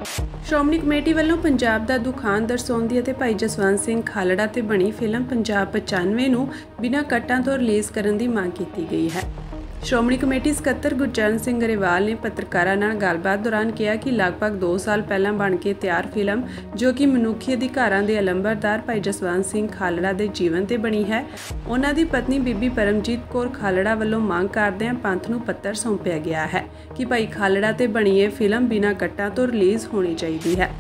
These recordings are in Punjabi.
ਸ਼੍ਰੋਮਣੀ ਕਮੇਟੀ ਵੱਲੋਂ ਪੰਜਾਬ ਦਾ ਦੁਖਾਂਤ ਦਰਸਾਉਂਦੀ ਅਤੇ ਭਾਈ ਜਸਵੰਤ ਸਿੰਘ ਖਾਲੜਾ ਤੇ ਬਣੀ ਫਿਲਮ ਪੰਜਾਬ 95 ਨੂੰ ਬਿਨਾਂ ਕੱਟਾਂ ਤੋਂ ਰਿਲੀਜ਼ ਕਰਨ ਦੀ ਮੰਗ ਕੀਤੀ ਗਈ ਹੈ। ਸ਼੍ਰੋਮਣੀ ਕਮੇਟੀ ਸਕੱਤਰ ਗੁਰਚਰਨ ਸਿੰਘ ਗਰੇਵਾਲ ਨੇ ਪੱਤਰਕਾਰਾਂ ਨਾਲ ਗੱਲਬਾਤ ਦੌਰਾਨ ਕਿਹਾ ਕਿ ਲਗਭਗ 2 ਸਾਲ ਪਹਿਲਾਂ ਬਣ ਕੇ ਤਿਆਰ ਫਿਲਮ ਜੋ ਕਿ ਮਨੁੱਖੀ ਅਧਿਕਾਰਾਂ ਦੇ ਅਲੰਬਰਦਾਰ ਭਾਈ ਜਸਵੰਤ ਸਿੰਘ ਖਾਲੜਾ ਦੇ ਜੀਵਨ ਤੇ ਬਣੀ ਹੈ, ਉਹਨਾਂ ਦੀ ਪਤਨੀ ਬੀਬੀ ਪਰਮਜੀਤ ਕੌਰ ਖਾਲੜਾ ਵੱਲੋਂ ਮੰਗ ਕਰਦਿਆਂ ਪੰਥ ਨੂੰ ਪੱਤਰ ਸੌਂਪਿਆ ਗਿਆ ਹੈ ਕਿ ਭਾਈ ਖਾਲੜਾ ਤੇ ਬਣੀ ਇਹ ਫਿਲਮ ਬਿਨਾਂ ਕੱਟਾਂ ਤੋਂ ਰਿਲੀਜ਼ ਹੋਣੀ ਚਾਹੀਦੀ ਹੈ।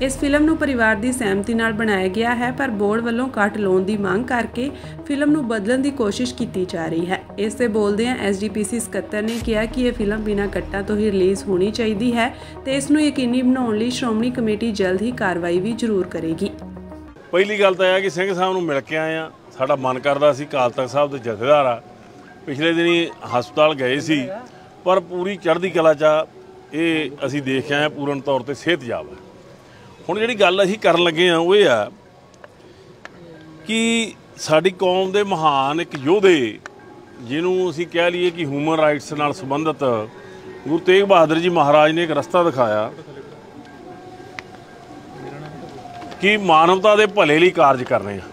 इस फिल्म ਨੂੰ परिवार की सहमति नाल बनाया गया है, पर बोर्ड वालों कट लाने की मांग करके फिल्म ਨੂੰ बदलਣ की कोशिश की जा रही है। इस ते बोलदे SGPC ਸਕੱਤਰ ने कहा कि यह फिल्म बिना कट्टां तो ही रिलीज़ होनी चाहिए है तो इस नूं यकीनी बनाउण लई श्रोमणी कमेटी जल्द ही कार्रवाई भी जरूर करेगी। पहली गल तो यह कि सिंह साहब नूं मिल के आए आ, साडा मन करदा सी अकाल तख्त साहब दे जथेदार आ, पिछले दिनी हस्पताल गए सी पर पूरी चढ़दी कला च ये असीं देख आए पूर्ण तौर पर सेहतयाब है। ਹੁਣ ਜਿਹੜੀ ਗੱਲ ਅਸੀਂ ਕਰਨ ਲੱਗੇ ਆ ਉਹ ਇਹ ਆ ਕਿ ਸਾਡੀ ਕੌਮ ਦੇ ਮਹਾਨ ਇੱਕ ਯੋਧੇ ਜਿਹਨੂੰ ਅਸੀਂ ਕਹਿ ਲਈਏ ਕਿ ਹਿਊਮਨ ਰਾਈਟਸ ਨਾਲ ਸੰਬੰਧਿਤ ਗੁਰੂ ਤੇਗ ਬਹਾਦਰ ਜੀ ਮਹਾਰਾਜ ਨੇ ਇੱਕ ਰਸਤਾ ਦਿਖਾਇਆ ਕਿ ਮਾਨਵਤਾ ਦੇ ਭਲੇ ਲਈ ਕਾਰਜ ਕਰਨੇ ਆ।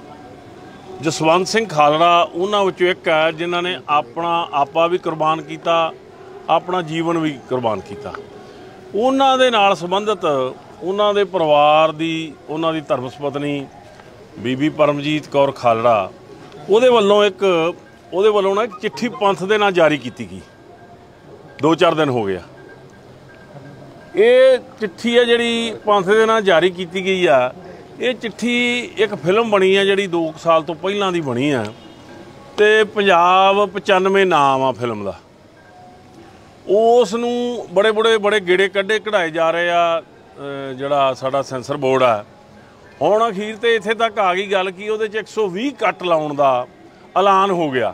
ਜਸਵੰਤ ਸਿੰਘ ਖਾਲੜਾ ਉਹਨਾਂ ਵਿੱਚੋਂ ਇੱਕ ਹੈ ਜਿਨ੍ਹਾਂ ਨੇ ਆਪਣਾ ਆਪਾ ਵੀ ਕੁਰਬਾਨ ਕੀਤਾ, ਆਪਣਾ ਜੀਵਨ ਵੀ ਕੁਰਬਾਨ ਕੀਤਾ। ਉਹਨਾਂ ਦੇ ਨਾਲ ਸੰਬੰਧਿਤ ਉਹਨਾਂ ਦੇ ਪਰਿਵਾਰ ਦੀ ਉਹਨਾਂ ਦੀ ਧਰਮ ਪਤਨੀ ਬੀਬੀ ਪਰਮਜੀਤ ਕੌਰ ਖਾਲੜਾ ਉਹਦੇ ਵੱਲੋਂ ਨਾ ਇੱਕ ਚਿੱਠੀ ਪੰਥ ਦੇ ਨਾਲ ਜਾਰੀ ਕੀਤੀ ਗਈ। 2-4 ਦਿਨ ਹੋ ਗਿਆ। ਇਹ ਚਿੱਠੀ ਹੈ ਜਿਹੜੀ ਪੰਥ ਦੇ ਨਾਲ ਜਾਰੀ ਕੀਤੀ ਗਈ ਆ। ਇਹ ਚਿੱਠੀ ਇੱਕ ਫਿਲਮ ਬਣੀ ਆ ਜਿਹੜੀ 2 ਸਾਲ ਤੋਂ ਪਹਿਲਾਂ ਦੀ ਬਣੀ ਆ ਤੇ ਪੰਜਾਬ 95 ਨਾਮ ਆ ਫਿਲਮ ਦਾ। ਉਸ ਨੂੰ ਬੜੇ ਗੇੜੇ ਕੱਢੇ ਕਢਾਏ ਜਾ ਰਹੇ ਆ ਜਿਹੜਾ ਸਾਡਾ ਸੈਂਸਰ ਬੋਰਡ ਆ। ਹੁਣ ਅਖੀਰ ਤੇ ਇੱਥੇ ਤੱਕ ਆ ਗਈ ਗੱਲ ਕਿ ਉਹਦੇ 'ਚ 120 ਕੱਟ ਲਾਉਣ ਦਾ ਐਲਾਨ ਹੋ ਗਿਆ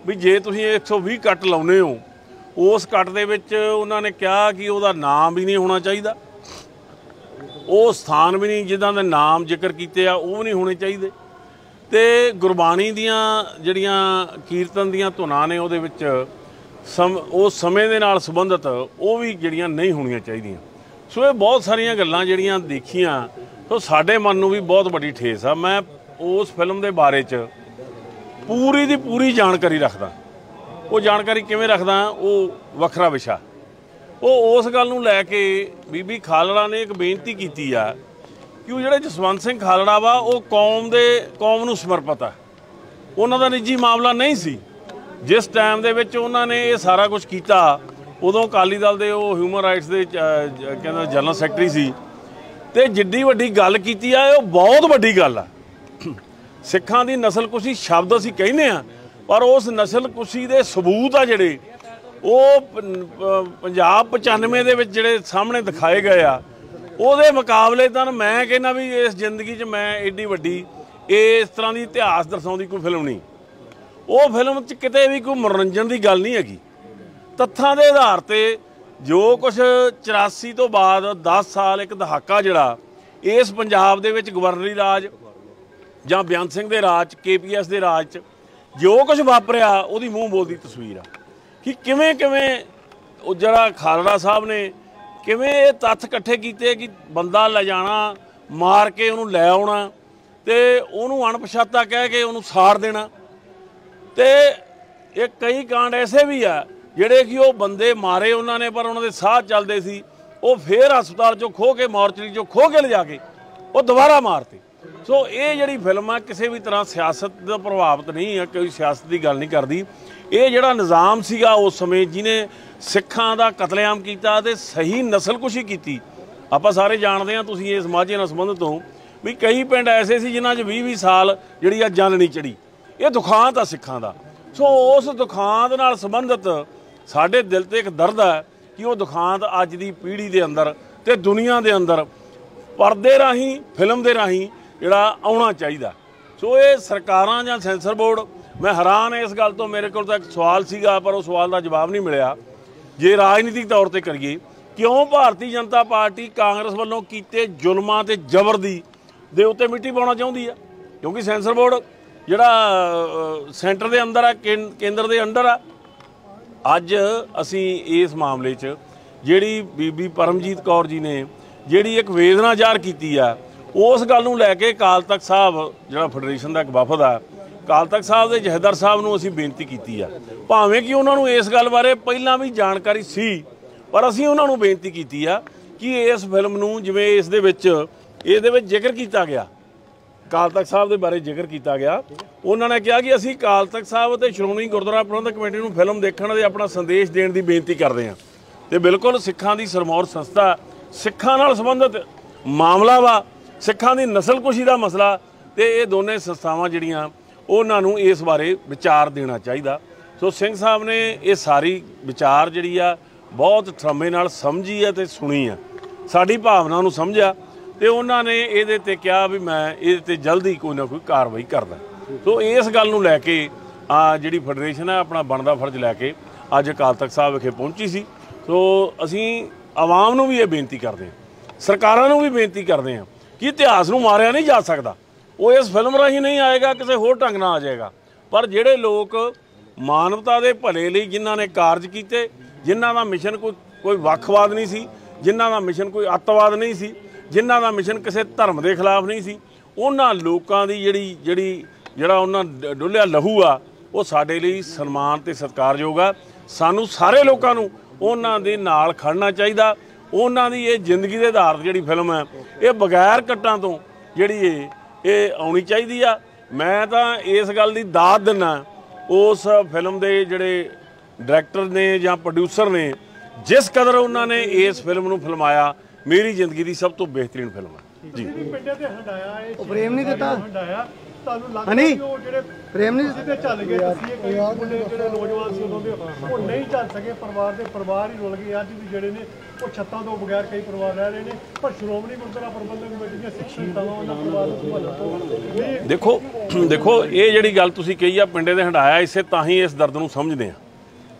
ਵੀ ਜੇ ਤੁਸੀਂ 120 ਕੱਟ ਲਾਉਂਦੇ ਹੋ ਉਸ ਕੱਟ ਦੇ ਵਿੱਚ ਉਹਨਾਂ ਨੇ ਕਿਹਾ ਕਿ ਉਹਦਾ ਨਾਮ ਵੀ ਨਹੀਂ ਹੋਣਾ ਚਾਹੀਦਾ, ਉਹ ਸਥਾਨ ਵੀ ਨਹੀਂ ਜਿੱਦਾਂ ਦੇ ਨਾਮ ਜ਼ਿਕਰ ਕੀਤੇ ਆ ਉਹ ਵੀ ਨਹੀਂ ਹੋਣੇ ਚਾਹੀਦੇ ਤੇ ਗੁਰਬਾਣੀ ਦੀਆਂ ਜਿਹੜੀਆਂ ਕੀਰਤਨ ਦੀਆਂ ਧੁਨਾਂ ਨੇ ਉਹਦੇ ਵਿੱਚ ਉਸ ਸਮੇਂ ਦੇ ਨਾਲ ਸੰਬੰਧਿਤ ਉਹ ਵੀ ਜਿਹੜੀਆਂ ਨਹੀਂ ਹੋਣੀਆਂ ਚਾਹੀਦੀਆਂ। ਸੋ ਇਹ ਬਹੁਤ ਸਾਰੀਆਂ ਗੱਲਾਂ ਜਿਹੜੀਆਂ ਦੇਖੀਆਂ ਸੋ ਸਾਡੇ ਮਨ ਨੂੰ ਵੀ ਬਹੁਤ ਵੱਡੀ ਠੇਸ ਆ। ਮੈਂ ਉਸ ਫਿਲਮ ਦੇ ਬਾਰੇ 'ਚ ਪੂਰੀ ਦੀ ਪੂਰੀ ਜਾਣਕਾਰੀ ਰੱਖਦਾ। ਉਹ ਜਾਣਕਾਰੀ ਕਿਵੇਂ ਰੱਖਦਾ ਉਹ ਵੱਖਰਾ ਵਿਸ਼ਾ। ਉਹ ਉਸ ਗੱਲ ਨੂੰ ਲੈ ਕੇ ਬੀਬੀ ਖਾਲੜਾ ਨੇ ਇੱਕ ਬੇਨਤੀ ਕੀਤੀ ਆ ਕਿ ਉਹ ਜਿਹੜੇ ਜਸਵੰਤ ਸਿੰਘ ਖਾਲੜਾ ਵਾ ਉਹ ਕੌਮ ਨੂੰ ਸਮਰਪਿਤ ਆ। ਉਹਨਾਂ ਦਾ ਨਿੱਜੀ ਮਾਮਲਾ ਨਹੀਂ ਸੀ। ਜਿਸ ਟਾਈਮ ਦੇ ਵਿੱਚ ਉਹਨਾਂ ਨੇ ਇਹ ਸਾਰਾ ਕੁਝ ਕੀਤਾ ਉਦੋਂ ਅਕਾਲੀ ਦਲ ਦੇ ਉਹ ਹਿਊਮਨ ਰਾਈਟਸ ਦੇ ਕਹਿੰਦਾ ਜਨਰਲ ਸੈਕਟਰੀ ਸੀ ਤੇ ਜਿੱਡੀ ਵੱਡੀ ਗੱਲ ਕੀਤੀ ਆ ਉਹ ਬਹੁਤ ਵੱਡੀ ਗੱਲ ਆ। ਸਿੱਖਾਂ ਦੀ ਨਸਲਕੁਸ਼ੀ ਸ਼ਬਦ ਅਸੀਂ ਕਹਿੰਦੇ ਆ ਪਰ ਉਸ ਨਸਲਕੁਸ਼ੀ ਦੇ ਸਬੂਤ ਆ ਜਿਹੜੇ ਉਹ ਪੰਜਾਬ 95 ਦੇ ਵਿੱਚ ਜਿਹੜੇ ਸਾਹਮਣੇ ਦਿਖਾਏ ਗਏ ਆ ਉਹਦੇ ਮੁਕਾਬਲੇ ਤਾਂ ਮੈਂ ਕਹਿੰਦਾ ਵੀ ਇਸ ਜ਼ਿੰਦਗੀ 'ਚ ਮੈਂ ਏਡੀ ਵੱਡੀ ਇਸ ਤਰ੍ਹਾਂ ਦੀ ਇਤਿਹਾਸ ਦਰਸਾਉਂਦੀ ਕੋਈ ਫਿਲਮ ਨਹੀਂ। ਉਹ ਫਿਲਮ 'ਚ ਕਿਤੇ ਵੀ ਕੋਈ ਮਨੋਰੰਜਨ ਦੀ ਗੱਲ ਨਹੀਂ ਹੈਗੀ। ਤੱਥਾਂ ਦੇ ਆਧਾਰ ਤੇ ਜੋ ਕੁਛ 84 ਤੋਂ ਬਾਅਦ 10 ਸਾਲ ਇੱਕ ਦਹਾਕਾ ਜਿਹੜਾ ਇਸ ਪੰਜਾਬ ਦੇ ਵਿੱਚ ਗਵਰਨਰੀ ਰਾਜ ਜਾਂ ਬੇਅੰਤ ਸਿੰਘ ਦੇ ਰਾਜ 'ਚ KPS ਦੇ ਰਾਜ 'ਚ ਜੋ ਕੁਛ ਵਾਪਰਿਆ ਉਹਦੀ ਮੂੰਹ ਬੋਲਦੀ ਤਸਵੀਰ ਆ ਕਿ ਕਿਵੇਂ ਉਹ ਜਿਹੜਾ ਖਾਲੜਾ ਸਾਹਿਬ ਨੇ ਕਿਵੇਂ ਇਹ ਤੱਥ ਇਕੱਠੇ ਕੀਤੇ ਕਿ ਬੰਦਾ ਲੈ ਜਾਣਾ, ਮਾਰ ਕੇ ਉਹਨੂੰ ਲੈ ਆਉਣਾ ਤੇ ਉਹਨੂੰ ਅਣਪਛਾਤਾ ਕਹਿ ਕੇ ਉਹਨੂੰ ਸਾੜ ਦੇਣਾ ਤੇ ਇਹ ਕਈ ਕਾਂਡ ਐਸੇ ਵੀ ਆ ਜਿਹੜੇ ਕਿ ਉਹ ਬੰਦੇ ਮਾਰੇ ਉਹਨਾਂ ਨੇ ਪਰ ਉਹਨਾਂ ਦੇ ਸਾਹ ਚੱਲਦੇ ਸੀ ਉਹ ਫੇਰ ਹਸਪਤਾਲ 'ਚੋਂ ਖੋਹ ਕੇ ਮੋਰਚਰੀ 'ਚੋਂ ਖੋਹ ਕੇ ਲਿਜਾ ਕੇ ਉਹ ਦੁਬਾਰਾ ਮਾਰਤੇ। ਸੋ ਇਹ ਜਿਹੜੀ ਫਿਲਮ ਆ ਕਿਸੇ ਵੀ ਤਰ੍ਹਾਂ ਸਿਆਸਤ ਦਾ ਪ੍ਰਭਾਵਿਤ ਨਹੀਂ ਆ, ਕੋਈ ਸਿਆਸਤ ਦੀ ਗੱਲ ਨਹੀਂ ਕਰਦੀ। ਇਹ ਜਿਹੜਾ ਨਿਜ਼ਾਮ ਸੀਗਾ ਉਸ ਸਮੇਂ ਜਿਹਨੇ ਸਿੱਖਾਂ ਦਾ ਕਤਲੇਆਮ ਕੀਤਾ ਤੇ ਸਹੀ ਨਸਲਕੁਸ਼ੀ ਕੀਤੀ। ਆਪਾਂ ਸਾਰੇ ਜਾਣਦੇ ਹਾਂ, ਤੁਸੀਂ ਇਸ ਮਾਝੇ ਨਾਲ ਸੰਬੰਧਿਤ ਹੋ ਵੀ ਕਈ ਪਿੰਡ ਐਸੇ ਸੀ ਜਿਨ੍ਹਾਂ 'ਚ 20-20 ਸਾਲ ਜਿਹੜੀ ਆ ਜੰਨ ਨਹੀਂ ਚੜੀ। ਇਹ ਦੁਖਾਂਤ ਆ ਸਿੱਖਾਂ ਦਾ। ਸੋ ਉਸ ਦੁਖਾਂਤ ਨਾਲ ਸੰਬੰਧਿਤ ਸਾਡੇ ਦਿਲ ਤੇ ਇੱਕ ਦਰਦ ਹੈ ਕਿ ਉਹ ਦੁਖਾਂਤ ਅੱਜ ਦੀ ਪੀੜ੍ਹੀ ਦੇ ਅੰਦਰ ਤੇ ਦੁਨੀਆ ਦੇ ਅੰਦਰ ਪਰਦੇ ਰਾਹੀਂ ਫਿਲਮ ਦੇ ਰਾਹੀਂ ਜਿਹੜਾ ਆਉਣਾ ਚਾਹੀਦਾ। ਸੋ ਇਹ ਸਰਕਾਰਾਂ ਜਾਂ ਸੈਂਸਰ ਬੋਰਡ, ਮੈਂ ਹੈਰਾਨ ਇਸ ਗੱਲ ਤੋਂ, ਮੇਰੇ ਕੋਲ ਤਾਂ ਇੱਕ ਸਵਾਲ ਸੀਗਾ ਪਰ ਉਹ ਸਵਾਲ ਦਾ ਜਵਾਬ ਨਹੀਂ ਮਿਲਿਆ। ਜੇ ਰਾਜਨੀਤਿਕ ਤੌਰ ਤੇ ਕਰੀਏ ਕਿਉਂ ਭਾਰਤੀ ਜਨਤਾ ਪਾਰਟੀ ਕਾਂਗਰਸ ਵੱਲੋਂ ਕੀਤੇ ਜ਼ੁਲਮਾਂ ਤੇ ਜ਼ਬਰ ਦੇ ਉੱਤੇ ਮਿੱਟੀ ਪਾਉਣਾ ਚਾਹੁੰਦੀ ਆ? ਕਿਉਂਕਿ ਸੈਂਸਰ ਬੋਰਡ ਜਿਹੜਾ ਸੈਂਟਰ ਦੇ ਅੰਦਰ ਆ, ਕੇਂਦਰ ਦੇ ਅੰਡਰ ਆ। ਅੱਜ ਅਸੀਂ ਇਸ ਮਾਮਲੇ 'ਚ ਜਿਹੜੀ ਬੀਬੀ ਪਰਮਜੀਤ ਕੌਰ ਜੀ ਨੇ ਜਿਹੜੀ ਇੱਕ ਵੇਦਨਾ ਜ਼ਾਹਰ ਕੀਤੀ ਆ, ਉਸ ਗੱਲ ਨੂੰ ਲੈ ਕੇ ਅਕਾਲ ਤਖਤ ਸਾਹਿਬ ਜਿਹੜਾ ਫੈਡਰੇਸ਼ਨ ਦਾ ਇੱਕ ਵਫਦ ਆ, ਅਕਾਲ ਤਖਤ ਸਾਹਿਬ ਦੇ ਜਥੇਦਾਰ ਸਾਹਿਬ ਨੂੰ ਅਸੀਂ ਬੇਨਤੀ ਕੀਤੀ ਆ। ਭਾਵੇਂ ਕਿ ਉਹਨਾਂ ਨੂੰ ਇਸ ਗੱਲ ਬਾਰੇ ਪਹਿਲਾਂ ਵੀ ਜਾਣਕਾਰੀ ਸੀ, ਪਰ ਅਸੀਂ ਉਹਨਾਂ ਨੂੰ ਬੇਨਤੀ ਕੀਤੀ ਆ ਕਿ ਇਸ ਫਿਲਮ ਨੂੰ ਜਿਵੇਂ ਇਹਦੇ ਵਿੱਚ ਜ਼ਿਕਰ ਕੀਤਾ ਗਿਆ, ਅਕਾਲ ਤਖਤ ਸਾਹਿਬ ਦੇ ਬਾਰੇ ਜ਼ਿਕਰ ਕੀਤਾ ਗਿਆ, ਉਹਨਾਂ ਨੇ ਕਿਹਾ ਕਿ ਅਸੀਂ ਅਕਾਲ ਤਖਤ ਸਾਹਿਬ ਅਤੇ ਸ਼੍ਰੋਮਣੀ ਗੁਰਦੁਆਰਾ ਪ੍ਰਬੰਧਕ ਕਮੇਟੀ ਨੂੰ ਫਿਲਮ ਦੇਖਣ ਦੇ ਆਪਣਾ ਸੰਦੇਸ਼ ਦੇਣ ਦੀ ਬੇਨਤੀ ਕਰਦੇ ਹਾਂ। ਤੇ ਬਿਲਕੁਲ ਸਿੱਖਾਂ ਦੀ ਸਰਮੌਰ ਸੰਸਥਾ, ਸਿੱਖਾਂ ਨਾਲ ਸੰਬੰਧਿਤ ਮਾਮਲਾ ਵਾ, ਸਿੱਖਾਂ ਦੀ ਨਸਲਕੁਸ਼ੀ ਦਾ ਮਸਲਾ, ਤੇ ਇਹ ਦੋਨੇ ਸੰਸਥਾਵਾਂ ਜਿਹੜੀਆਂ ਉਹਨਾਂ ਨੂੰ ਇਸ ਬਾਰੇ ਵਿਚਾਰ ਦੇਣਾ ਚਾਹੀਦਾ। ਸੋ ਸਿੰਘ ਸਾਹਿਬ ਨੇ ਇਹ ਸਾਰੀ ਵਿਚਾਰ ਜਿਹੜੀ ਆ ਬਹੁਤ ਥਰਮੇ ਨਾਲ ਸਮਝੀ ਹੈ ਤੇ ਸੁਣੀ ਆ, ਸਾਡੀ ਭਾਵਨਾ ਨੂੰ ਸਮਝਿਆ, ਤੇ ਉਹਨਾਂ ਨੇ ਇਹਦੇ ਤੇ ਕਿਹਾ ਵੀ ਮੈਂ ਇਹਦੇ ਤੇ ਜਲਦੀ ਕੋਈ ਨਾ ਕੋਈ ਕਾਰਵਾਈ ਕਰਦਾ। ਸੋ ਇਸ ਗੱਲ ਨੂੰ ਲੈ ਕੇ ਜਿਹੜੀ ਫੈਡਰੇਸ਼ਨ ਹੈ ਆਪਣਾ ਬਣਦਾ ਫਰਜ਼ ਲੈ ਕੇ ਅੱਜ ਅਕਾਲ ਤਖਤ ਸਾਹਿਬ ਵਿਖੇ ਪਹੁੰਚੀ ਸੀ। ਸੋ ਅਸੀਂ ਆਵਾਮ ਨੂੰ ਵੀ ਇਹ ਬੇਨਤੀ ਕਰਦੇ ਹਾਂ, ਸਰਕਾਰਾਂ ਨੂੰ ਵੀ ਬੇਨਤੀ ਕਰਦੇ ਹਾਂ ਕਿ ਇਤਿਹਾਸ ਨੂੰ ਮਾਰਿਆ ਨਹੀਂ ਜਾ ਸਕਦਾ। ਉਹ ਇਸ ਫਿਲਮ ਰਾਹੀਂ ਨਹੀਂ ਆਏਗਾ, ਕਿਸੇ ਹੋਰ ਢੰਗ ਨਾਲ ਆ ਜਾਏਗਾ, ਪਰ ਜਿਹੜੇ ਲੋਕ ਮਾਨਵਤਾ ਦੇ ਭਲੇ ਲਈ ਜਿਨ੍ਹਾਂ ਨੇ ਕਾਰਜ ਕੀਤੇ, ਜਿਨ੍ਹਾਂ ਦਾ ਮਿਸ਼ਨ ਕੋਈ ਵੱਖਵਾਦ ਨਹੀਂ ਸੀ, ਜਿਨ੍ਹਾਂ ਦਾ ਮਿਸ਼ਨ ਕੋਈ ਅੱਤਵਾਦ ਨਹੀਂ ਸੀ, ਜਿਨ੍ਹਾਂ ਦਾ ਮਿਸ਼ਨ ਕਿਸੇ ਧਰਮ ਦੇ ਖਿਲਾਫ ਨਹੀਂ ਸੀ, ਉਹਨਾਂ ਲੋਕਾਂ ਦੀ ਜਿਹੜਾ ਉਹਨਾਂ ਡੁੱਲਿਆ ਲਹੂ ਆ, ਉਹ ਸਾਡੇ ਲਈ ਸਨਮਾਨ ਤੇ ਸਤਿਕਾਰਯੋਗ ਆ। ਸਾਨੂੰ ਸਾਰੇ ਲੋਕਾਂ ਨੂੰ ਉਹਨਾਂ ਦੇ ਨਾਲ ਖੜਨਾ ਚਾਹੀਦਾ। ਉਹਨਾਂ ਦੀ ਇਹ ਜ਼ਿੰਦਗੀ ਦੇ ਆਧਾਰ ਜਿਹੜੀ ਫਿਲਮ ਹੈ, ਇਹ ਬਗੈਰ ਕੱਟਾਂ ਤੋਂ ਜਿਹੜੀ ਇਹ ਆਉਣੀ ਚਾਹੀਦੀ ਆ। ਮੈਂ ਤਾਂ ਇਸ ਗੱਲ ਦੀ ਦਾਦ ਦਿੰਦਾ ਉਸ ਫਿਲਮ ਦੇ ਜਿਹੜੇ ਡਾਇਰੈਕਟਰ ਨੇ ਜਾਂ ਪ੍ਰੋਡਿਊਸਰ ਨੇ, ਜਿਸ ਕਦਰ ਉਹਨਾਂ ਨੇ ਇਸ ਫਿਲਮ ਨੂੰ ਫਿਲਮਾਇਆ, ਮੇਰੀ ਜ਼ਿੰਦਗੀ ਦੀ ਸਭ ਤੋਂ ਬਿਹਤਰੀਨ ਫਿਲਮ ਹੈ ਜੀ। ਪ੍ਰੇਮ ਨਹੀਂ ਦਿੱਤਾ ਤੁਹਾਨੂੰ ਲੱਗਦਾ ਕਿ ਉਹ ਜਿਹੜੇ ਪ੍ਰੇਮ ਨਹੀਂ ਸਿੱਧੇ ਚੱਲ ਗਏ, ਤੁਸੀਂ ਕਈ ਮੁੰਡੇ ਜਿਹੜੇ ਨੌਜਵਾਨ ਸੀ ਉਦੋਂ ਦੇ ਉਹ ਨਹੀਂ ਚੱਲ ਸਕੇ, ਪਰਿਵਾਰ ਹੀ ਰੁਲ ਗਏ। ਅੱਜ ਵੀ ਜਿਹੜੇ ਨੇ ਉਹ ਛੱਤਾਂ ਤੋਂ ਬਗੈਰ ਕਈ ਪਰਿਵਾਰ ਰਹਿ ਰਹੇ ਨੇ, ਪਰ ਸ਼੍ਰੋਮਣੀ ਗੁਰਦੁਆਰਾ ਪ੍ਰਬੰਧਕ ਕਮੇਟੀ ਦੀਆਂ ਸਿੱਖ ਸੰਸਥਾਵਾਂ ਉਹਨਾਂ ਪਰਿਵਾਰ ਨੂੰ ਸੰਭਾਲਣ ਤੋਂ ਦੇਖੋ ਇਹ ਜਿਹੜੀ ਗੱਲ ਤੁਸੀਂ ਕਹੀ ਆ ਪਿੰਡੇ ਦੇ ਹੰਡਾਇਆ, ਇਸੇ ਤਾਂ ਹੀ ਇਸ ਦਰਦ ਨੂੰ ਸਮਝਦੇ ਆ,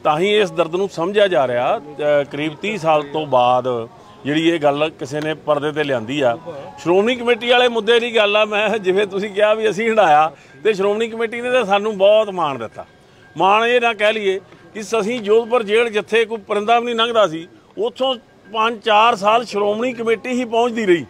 ਤਾਂ ਹੀ ਇਸ ਦਰਦ ਨੂੰ ਸਮਝਿਆ ਜਾ ਰਿਹਾ। ਕਰੀਬ 30 ਸਾਲ ਤੋਂ ਬਾਅਦ ਜਿਹੜੀ ਇਹ ਗੱਲ ਕਿਸੇ ਨੇ ਪਰਦੇ ਤੇ ਲਿਆਂਦੀ ਆ। ਸ਼੍ਰੋਮਣੀ ਕਮੇਟੀ ਵਾਲੇ ਮੁੱਦੇ ਦੀ ਗੱਲ ਆ, ਮੈਂ ਜਿਵੇਂ ਤੁਸੀਂ ਕਿਹਾ ਵੀ ਅਸੀਂ ਹੰਡਾਇਆ, ਤੇ ਸ਼੍ਰੋਮਣੀ ਕਮੇਟੀ ਨੇ ਤਾਂ ਸਾਨੂੰ ਬਹੁਤ ਮਾਣ ਦਿੱਤਾ। ਮਾਣ ਇਹ ਨਾ ਕਹਿ ਲਈਏ ਕਿ ਅਸੀਂ ਜੋਧਪੁਰ ਜੇਲ੍ਹ ਜਿੱਥੇ ਕੋਈ ਪਰਿੰਦਾ ਵੀ ਨਹੀਂ ਲੰਘਦਾ ਸੀ, ਉੱਥੋਂ 5-4 ਸਾਲ ਸ਼੍ਰੋਮਣੀ ਕਮੇਟੀ ਹੀ ਪਹੁੰਚਦੀ ਰਹੀ।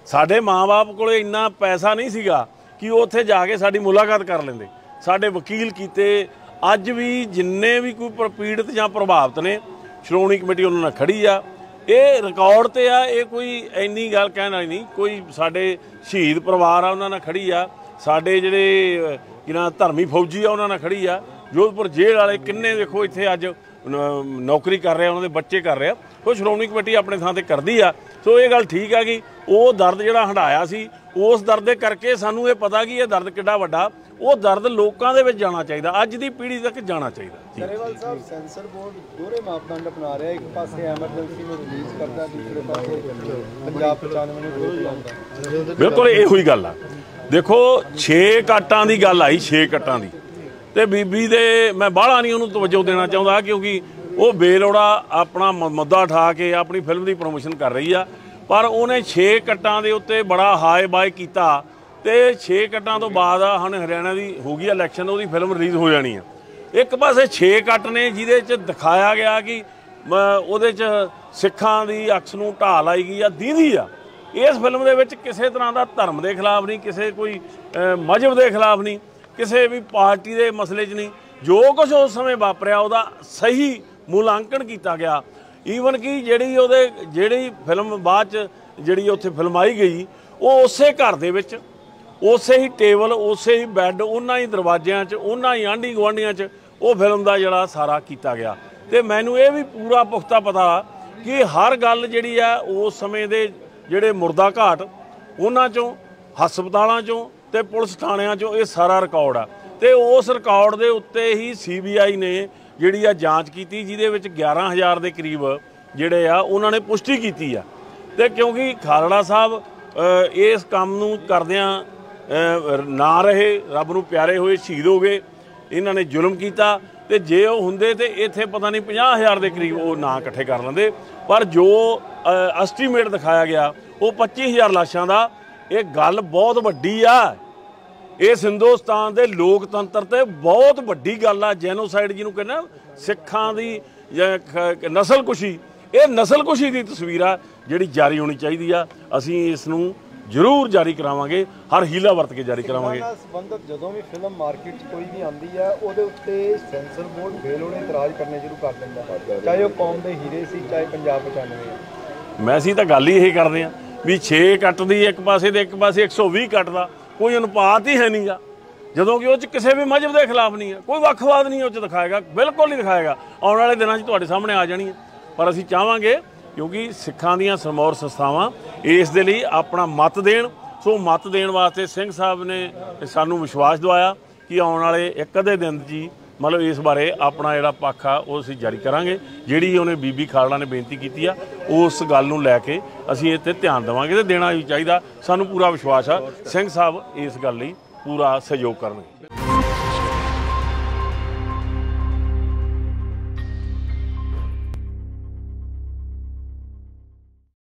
ਸਾਡੇ ਮਾਂ-ਬਾਪ ਕੋਲੇ ਇੰਨਾ ਪੈਸਾ ਨਹੀਂ ਸੀਗਾ ਕਿ ਉਹ ਉੱਥੇ ਜਾ ਕੇ ਸਾਡੀ ਮੁਲਾਕਾਤ ਕਰ ਲੈਂਦੇ। ਸਾਡੇ ਵਕੀਲ ਕੀਤੇ, ਅੱਜ ਵੀ ਜਿੰਨੇ ਵੀ ਕੋਈ ਪੀੜਤ ਜਾਂ ਪ੍ਰਭਾਵਿਤ ਨੇ, ਸ਼੍ਰੋਮਣੀ ਕਮੇਟੀ ਉਹਨਾਂ ਨਾਲ ਖੜੀ ਆ। ਇਹ ਰਿਕਾਰਡ ਤੇ ਆ, ਇਹ ਕੋਈ ਇੰਨੀ ਗੱਲ ਕਹਿਣ ਵਾਲੀ ਨਹੀਂ। ਕੋਈ ਸਾਡੇ ਸ਼ਹੀਦ ਪਰਿਵਾਰ ਆ, ਉਹਨਾਂ ਨਾਲ ਖੜੀ ਆ। ਸਾਡੇ ਜਿਹੜੇ ਜਿਹਨਾਂ ਧਰਮੀ ਫੌਜੀ ਆ, ਉਹਨਾਂ ਨਾਲ ਖੜੀ ਆ। ਜੋਧਪੁਰ ਜੇਲ੍ਹ ਵਾਲੇ ਕਿੰਨੇ ਦੇਖੋ ਇੱਥੇ ਅੱਜ ਨੌਕਰੀ ਕਰ ਰਹੇ ਆ, ਉਹਨਾਂ ਦੇ ਬੱਚੇ ਕਰ ਰਹੇ ਆ। ਸੋ ਸ਼੍ਰੋਮਣੀ ਕਮੇਟੀ ਆਪਣੇ ਥਾਂ ਤੇ ਕਰਦੀ ਆ। ਸੋ ਇਹ ਗੱਲ ਠੀਕ ਆ ਕਿ ਉਹ ਦਰਦ ਜਿਹੜਾ ਹੰਢਾਇਆ ਸੀ, ਉਸ ਦਰਦ ਦੇ ਕਰਕੇ ਸਾਨੂੰ ਇਹ ਪਤਾ ਕਿ ਇਹ ਦਰਦ ਕਿੱਡਾ ਵੱਡਾ, ਉਹ ਦਰਦ ਲੋਕਾਂ ਦੇ ਵਿੱਚ ਜਾਣਾ ਚਾਹੀਦਾ, ਅੱਜ ਦੀ ਪੀੜ੍ਹੀ ਤੱਕ ਜਾਣਾ ਚਾਹੀਦਾ। ਗਰੇਵਾਲ ਸਾਹਿਬ, ਸੈਂਸਰ ਬੋਰਡ ਦੋਹਰੇ ਮਾਪਦੰਡ ਅਪਣਾ ਰਿਹਾ, ਇੱਕ ਪਾਸੇ ਐਮਰਜੈਂਸੀ ਨੂੰ ਰਿਲੀਜ਼ ਕਰਦਾ, ਦੂਸਰੇ ਪਾਸੇ ਪੰਜਾਬ 95 ਨੂੰ ਰੋਕ ਲਾਉਂਦਾ। ਬਿਲਕੁਲ ਇਹੋ ਹੀ ਗੱਲ ਆ। ਦੇਖੋ 6 ਕੱਟਾਂ ਦੀ ਗੱਲ ਆਈ, 6 ਕੱਟਾਂ ਦੀ, ਤੇ ਬੀਬੀ ਦੇ ਮੈਂ ਬਾਹਲਾ ਨਹੀਂ ਉਹਨੂੰ ਤਵੱਜੋ ਦੇਣਾ ਚਾਹੁੰਦਾ, ਕਿਉਂਕਿ ਉਹ ਬੇਲੋੜਾ ਆਪਣਾ ਮੁੱਦਾ ਉਠਾ ਕੇ ਆਪਣੀ ਫਿਲਮ ਦੀ ਪ੍ਰਮੋਸ਼ਨ ਕਰ ਰਹੀ ਆ। ਪਰ ਉਹਨੇ 6 ਕੱਟਾਂ ਦੇ ਉੱਤੇ ਬੜਾ ਹਾਏ ਬਾਏ ਕੀਤਾ, ਤੇ 6 ਕੱਟਾਂ ਤੋਂ ਬਾਅਦ ਹੁਣ ਹਰਿਆਣਾ ਦੀ ਹੋ ਗਈ ਇਲੈਕਸ਼ਨ, ਉਹਦੀ ਫਿਲਮ ਰਿਲੀਜ਼ ਹੋ ਜਾਣੀ ਆ। ਇੱਕ ਪਾਸੇ 6 ਕੱਟ ਨੇ ਜਿਹਦੇ 'ਚ ਦਿਖਾਇਆ ਗਿਆ ਕਿ ਉਹਦੇ 'ਚ ਸਿੱਖਾਂ ਦੀ ਅਕਸ ਨੂੰ ਢਾਹ ਲਾਈ ਗਈ ਆ, ਦੀਦੀ ਆ। ਇਸ ਫਿਲਮ ਦੇ ਵਿੱਚ ਕਿਸੇ ਤਰ੍ਹਾਂ ਦਾ ਧਰਮ ਦੇ ਖਿਲਾਫ ਨਹੀਂ, ਕਿਸੇ ਕੋਈ ਮਜ਼ਹਬ ਦੇ ਖਿਲਾਫ ਨਹੀਂ, ਕਿਸੇ ਵੀ ਪਾਰਟੀ ਦੇ ਮਸਲੇ 'ਚ ਨਹੀਂ। ਜੋ ਕੁਝ ਉਸ ਸਮੇਂ ਵਾਪਰਿਆ ਉਹਦਾ ਸਹੀ ਮੁਲਾਂਕਣ ਕੀਤਾ ਗਿਆ। ਈਵਨ ਕਿ ਜਿਹੜੀ ਫਿਲਮ ਬਾਅਦ 'ਚ ਜਿਹੜੀ ਉੱਥੇ ਫਿਲਮਾਈ ਗਈ, ਉਹ ਉਸੇ ਘਰ ਦੇ ਵਿੱਚ, ਉਸੇ ਹੀ ਟੇਬਲ, ਉਸੇ ਹੀ ਬੈੱਡ, ਉਹਨਾਂ ਹੀ ਦਰਵਾਜ਼ਿਆਂ 'ਚ, ਉਹਨਾਂ ਹੀ ਆਂਢੀ ਗੁਆਂਢੀਆਂ 'ਚ ਉਹ ਫਿਲਮ ਦਾ ਜਿਹੜਾ ਸਾਰਾ ਕੀਤਾ ਗਿਆ। ਤੇ ਮੈਨੂੰ ਇਹ ਵੀ ਪੂਰਾ ਪੁਖਤਾ ਪਤਾ ਕਿ ਹਰ ਗੱਲ ਜਿਹੜੀ ਆ ਉਸ ਸਮੇਂ ਦੇ ਜਿਹੜੇ ਮੁਰਦਾ ਘਾਟ, ਉਹਨਾਂ 'ਚੋਂ, ਹਸਪਤਾਲਾਂ 'ਚੋਂ ਤੇ ਪੁਲਿਸ ਥਾਣਿਆਂ 'ਚੋਂ ਇਹ ਸਾਰਾ ਰਿਕਾਰਡ ਆ। ਤੇ ਉਸ ਰਿਕਾਰਡ ਦੇ ਉੱਤੇ ਹੀ CBI ਨੇ ਜਿਹੜੀ ਆ ਜਾਂਚ ਕੀਤੀ, ਜਿਹਦੇ ਵਿੱਚ 11,000 ਦੇ ਕਰੀਬ ਜਿਹੜੇ ਆ ਉਹਨਾਂ ਨੇ ਪੁਸ਼ਟੀ ਕੀਤੀ ਆ। ਤੇ ਕਿਉਂਕਿ ਖਾਲੜਾ ਸਾਹਿਬ ਇਸ ਕੰਮ ਨੂੰ ਕਰਦਿਆਂ ਨਾ ਰਹੇ, ਰੱਬ ਨੂੰ ਪਿਆਰੇ ਹੋਏ, ਸ਼ਹੀਦ ਹੋ ਗਏ, ਇਹਨਾਂ ਨੇ ਜ਼ੁਲਮ ਕੀਤਾ। ਤੇ ਜੇ ਉਹ ਹੁੰਦੇ ਤੇ ਇੱਥੇ ਪਤਾ ਨਹੀਂ 50,000 ਦੇ ਕਰੀਬ ਉਹ ਨਾਂ ਇਕੱਠੇ ਕਰ ਲੈਂਦੇ। ਪਰ ਜੋ ਐਸਟੀਮੇਟ ਦਿਖਾਇਆ ਗਿਆ ਉਹ 25,000 ਲਾਸ਼ਾਂ ਦਾ। ਇਹ ਗੱਲ ਬਹੁਤ ਵੱਡੀ ਆ, ਇਸ ਹਿੰਦੁਸਤਾਨ ਦੇ ਲੋਕਤੰਤਰ ਤੇ ਬਹੁਤ ਵੱਡੀ ਗੱਲ ਆ। ਜੈਨੋਸਾਈਡ ਜਿਹਨੂੰ ਕਹਿੰਦੇ, ਸਿੱਖਾਂ ਦੀ ਨਸਲਕੁਸ਼ੀ, ਇਹ ਨਸਲਕੁਸ਼ੀ ਦੀ ਤਸਵੀਰ ਆ ਜਿਹੜੀ ਜਾਰੀ ਹੋਣੀ ਚਾਹੀਦੀ ਆ ਅਸੀਂ ਇਸ ਨੂੰ ਜ਼ਰੂਰ ਜਾਰੀ ਕਰਾਵਾਂਗੇ, ਹਰ ਹੀਲਾ ਵਰਤ ਕੇ ਜਾਰੀ ਕਰਾਵਾਂਗੇ। ਸੰਬੰਧਤ ਜਦੋਂ ਵੀ ਫਿਲਮ ਮਾਰਕੀਟ 'ਚ ਕੋਈ ਵੀ ਆਉਂਦੀ ਹੈ ਉਹਦੇ ਉੱਤੇ ਸੈਂਸਰ ਬੋਰਡ ਬੇਲੋੜੇ ਇਤਰਾਜ਼ ਕਰਨੇ ਸ਼ੁਰੂ ਕਰ ਦਿੰਦਾ, ਚਾਹੇ ਉਹ ਕੌਮ ਦੇ ਹੀਰੇ ਸੀ ਚਾਹੇ ਪੰਜਾਬ 95। ਮੈਂ ਅਸੀਂ ਤਾਂ ਗੱਲ ਹੀ ਇਹ ਕਰਦੇ ਹਾਂ ਵੀ 6 ਕੱਟ ਦੀ ਇੱਕ ਪਾਸੇ ਤੇ ਇੱਕ ਪਾਸੇ 120 ਕੱਟ ਦਾ ਕੋਈ ਅਨੁਪਾਤ ਹੀ ਹੈ ਨਹੀਂਗਾ, ਜਦੋਂ ਕਿ ਉਹ 'ਚ ਕਿਸੇ ਵੀ ਮਜ਼ਹਬ ਦੇ ਖਿਲਾਫ ਨਹੀਂ ਹੈ, ਕੋਈ ਵੱਖਵਾਦ ਨਹੀਂ ਉਹ 'ਚ ਦਿਖਾਏਗਾ, ਬਿਲਕੁਲ ਨਹੀਂ ਦਿਖਾਏਗਾ। ਆਉਣ ਵਾਲੇ ਦਿਨਾਂ 'ਚ ਤੁਹਾਡੇ ਸਾਹਮਣੇ ਆ ਜਾਣੀ ਹੈ, ਪਰ ਅਸੀਂ ਚਾਹਾਂਗੇ ਕਿਉਂਕਿ ਸਿੱਖਾਂ ਦੀਆਂ ਸਰਮੌਰ ਸੰਸਥਾਵਾਂ ਇਸ ਦੇ ਲਈ ਆਪਣਾ ਮਤ ਦੇਣ। ਸੋ ਮਤ ਦੇਣ ਵਾਸਤੇ ਸਿੰਘ ਸਾਹਿਬ ਨੇ ਸਾਨੂੰ ਵਿਸ਼ਵਾਸ ਦਿਵਾਇਆ ਕਿ ਆਉਣ ਵਾਲੇ ਇੱਕ ਅੱਧੇ ਦਿਨ 'ਚ ਹੀ ਮਤਲਬ ਇਸ ਬਾਰੇ ਆਪਣਾ ਜਿਹੜਾ ਪੱਖ ਆ ਉਹ ਅਸੀਂ ਜਾਰੀ ਕਰਾਂਗੇ। ਜਿਹੜੀ ਉਹਨੇ ਬੀਬੀ ਖਾਲੜਾ ਨੇ ਬੇਨਤੀ ਕੀਤੀ ਆ ਉਸ ਗੱਲ ਨੂੰ ਲੈ ਕੇ ਅਸੀਂ ਇਹ 'ਤੇ ਧਿਆਨ ਦੇਵਾਂਗੇ ਤੇ ਦੇਣਾ ਵੀ ਚਾਹੀਦਾ। ਸਾਨੂੰ ਪੂਰਾ ਵਿਸ਼ਵਾਸ ਆ ਸਿੰਘ ਸਾਹਿਬ ਇਸ ਗੱਲ ਲਈ ਪੂਰਾ ਸਹਿਯੋਗ ਕਰਨਗੇ।